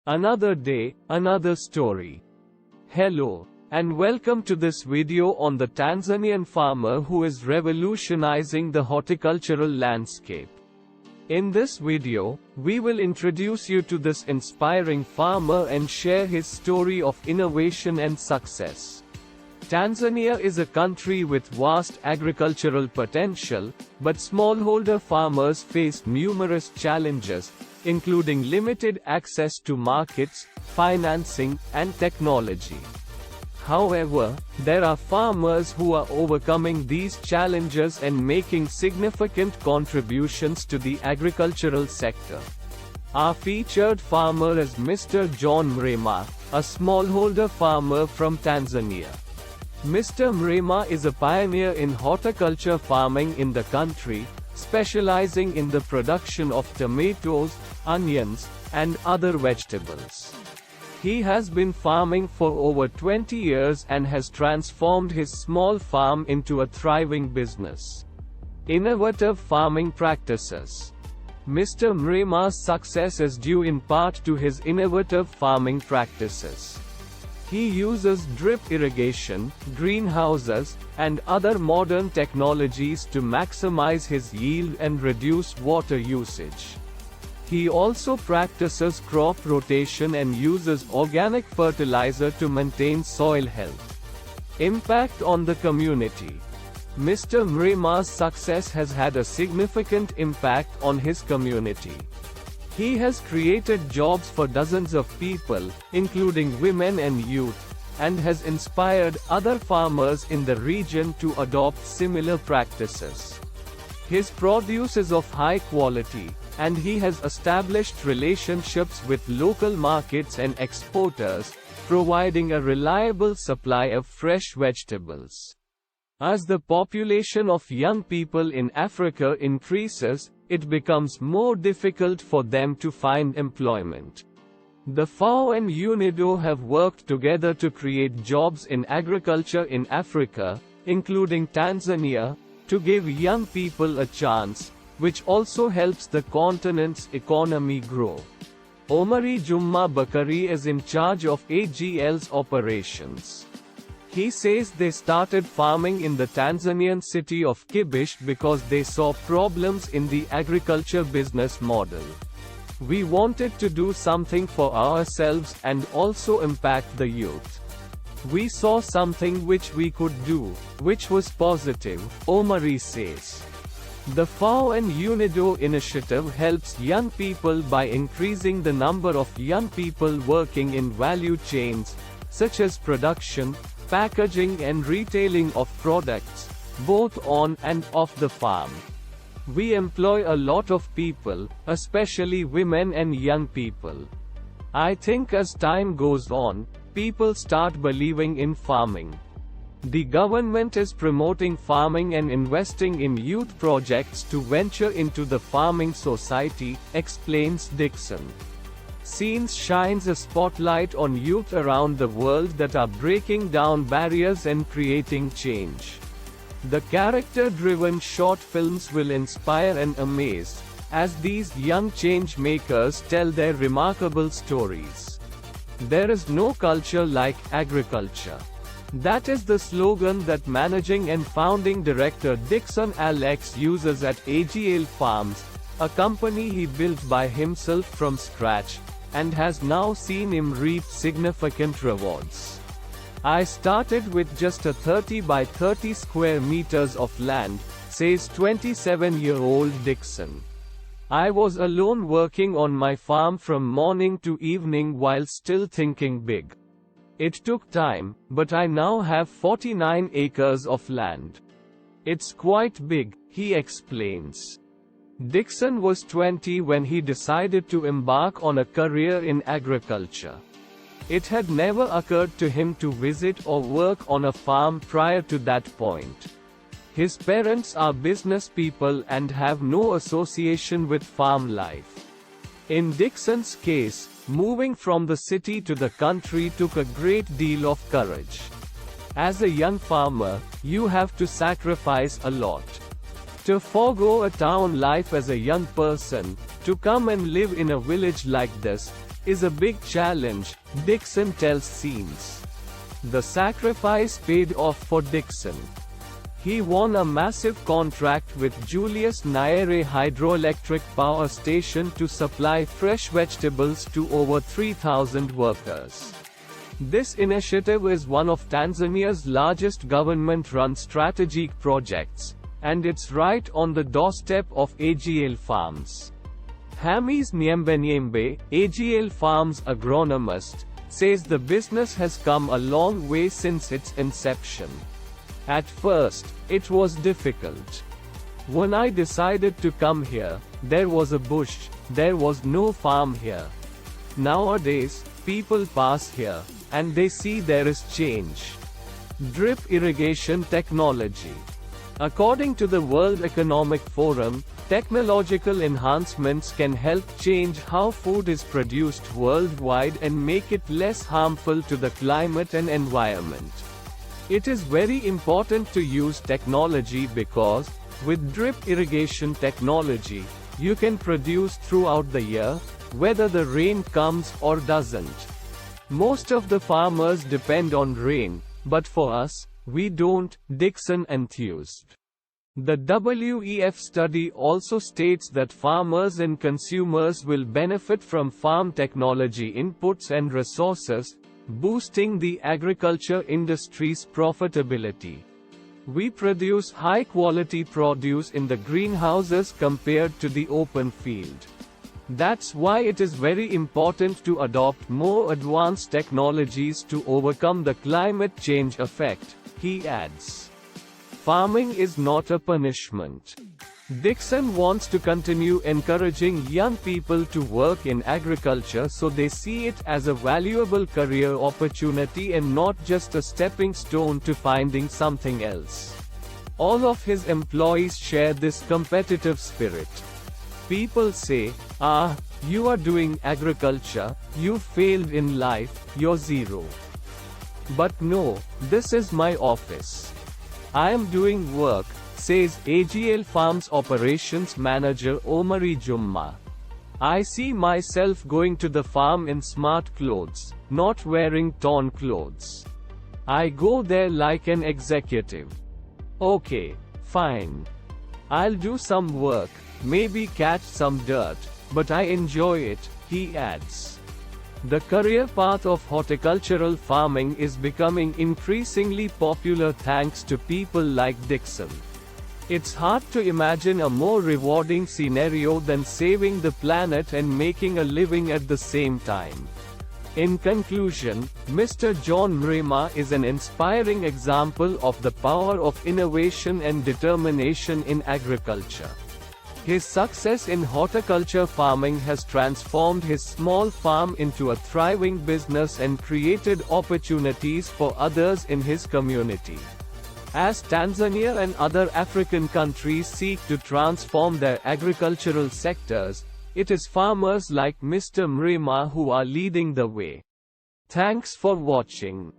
Another day, another story. Hello, and welcome to this video on the Tanzanian farmer who is revolutionizing the horticultural landscape. In this video, we will introduce you to this inspiring farmer and share his story of innovation and success. Tanzania is a country with vast agricultural potential, but smallholder farmers face numerous challenges, including limited access to markets, financing, and technology. However, there are farmers who are overcoming these challenges and making significant contributions to the agricultural sector. Our featured farmer is Mr. John Mrema, a smallholder farmer from Tanzania. Mr. Mrema is a pioneer in horticulture farming in the country, specializing in the production of tomatoes, onions, and other vegetables. He has been farming for over 20 years and has transformed his small farm into a thriving business. Innovative farming practices. Mr. Mrema's success is due in part to his innovative farming practices. He uses drip irrigation, greenhouses, and other modern technologies to maximize his yield and reduce water usage. He also practices crop rotation and uses organic fertilizer to maintain soil health. Impact on the community. Mr. Mrema's success has had a significant impact on his community. He has created jobs for dozens of people, including women and youth, and has inspired other farmers in the region to adopt similar practices. His produce is of high quality, and he has established relationships with local markets and exporters, providing a reliable supply of fresh vegetables. As the population of young people in Africa increases, it becomes more difficult for them to find employment. The FAO and UNIDO have worked together to create jobs in agriculture in Africa, including Tanzania, to give young people a chance, which also helps the continent's economy grow. Omari Jumma Bakari is in charge of AGL's operations. He says they started farming in the Tanzanian city of Kibish because they saw problems in the agriculture business model. We wanted to do something for ourselves and also impact the youth. We saw something which we could do, which was positive, Omari says. The FAO and UNIDO initiative helps young people by increasing the number of young people working in value chains, such as production, packaging and retailing of products, both on and off the farm. We employ a lot of people, especially women and young people. I think as time goes on, people start believing in farming. The government is promoting farming and investing in youth projects to venture into the farming society, explains Dixon. Scenes shines a spotlight on youth around the world that are breaking down barriers and creating change. The character-driven short films will inspire and amaze, as these young change makers tell their remarkable stories. There is no culture like agriculture. That is the slogan that managing and founding director Dixon Alex uses at AGL Farms, a company he built by himself from scratch, and has now seen him reap significant rewards. I started with just a 30 by 30 square meters of land, says 27-year-old Dixon. I was alone working on my farm from morning to evening while still thinking big. It took time, but I now have 49 acres of land. It's quite big, he explains. Dixon was 20 when he decided to embark on a career in agriculture. It had never occurred to him to visit or work on a farm prior to that point. His parents are business people and have no association with farm life. In Dixon's case, moving from the city to the country took a great deal of courage. As a young farmer, you have to sacrifice a lot. To forego a town life as a young person, to come and live in a village like this, is a big challenge, Dixon tells Scenes. The sacrifice paid off for Dixon. He won a massive contract with Julius Nyerere Hydroelectric Power Station to supply fresh vegetables to over 3,000 workers. This initiative is one of Tanzania's largest government-run strategic projects, and it's right on the doorstep of AGL Farms. Hamis Nyembe, AGL Farms agronomist, says the business has come a long way since its inception. At first, it was difficult. When I decided to come here, there was a bush, there was no farm here. Nowadays, people pass here, and they see there is change. Drip irrigation technology. According to the World Economic Forum, technological enhancements can help change how food is produced worldwide and make it less harmful to the climate and environment. It is very important to use technology because, with drip irrigation technology, you can produce throughout the year, whether the rain comes or doesn't. Most of the farmers depend on rain, but for us, we don't, Dixon enthused. The WEF study also states that farmers and consumers will benefit from farm technology inputs and resources, boosting the agriculture industry's profitability. We produce high-quality produce in the greenhouses compared to the open field. That's why it is very important to adopt more advanced technologies to overcome the climate change effect, he adds. Farming is not a punishment. Dixon wants to continue encouraging young people to work in agriculture so they see it as a valuable career opportunity and not just a stepping stone to finding something else. All of his employees share this competitive spirit. People say, you are doing agriculture, you failed in life, you're zero. But no, this is my office. I am doing work, says AGL Farms Operations Manager Omari Jumma. I see myself going to the farm in smart clothes, not wearing torn clothes. I go there like an executive. Okay, fine. I'll do some work, maybe catch some dirt, but I enjoy it, he adds. The career path of horticultural farming is becoming increasingly popular thanks to people like Dixon. It's hard to imagine a more rewarding scenario than saving the planet and making a living at the same time. In conclusion, Mr. John Mrema is an inspiring example of the power of innovation and determination in agriculture. His success in horticulture farming has transformed his small farm into a thriving business and created opportunities for others in his community. As Tanzania and other African countries seek to transform their agricultural sectors, it is farmers like Mr. Mrema who are leading the way. Thanks for watching.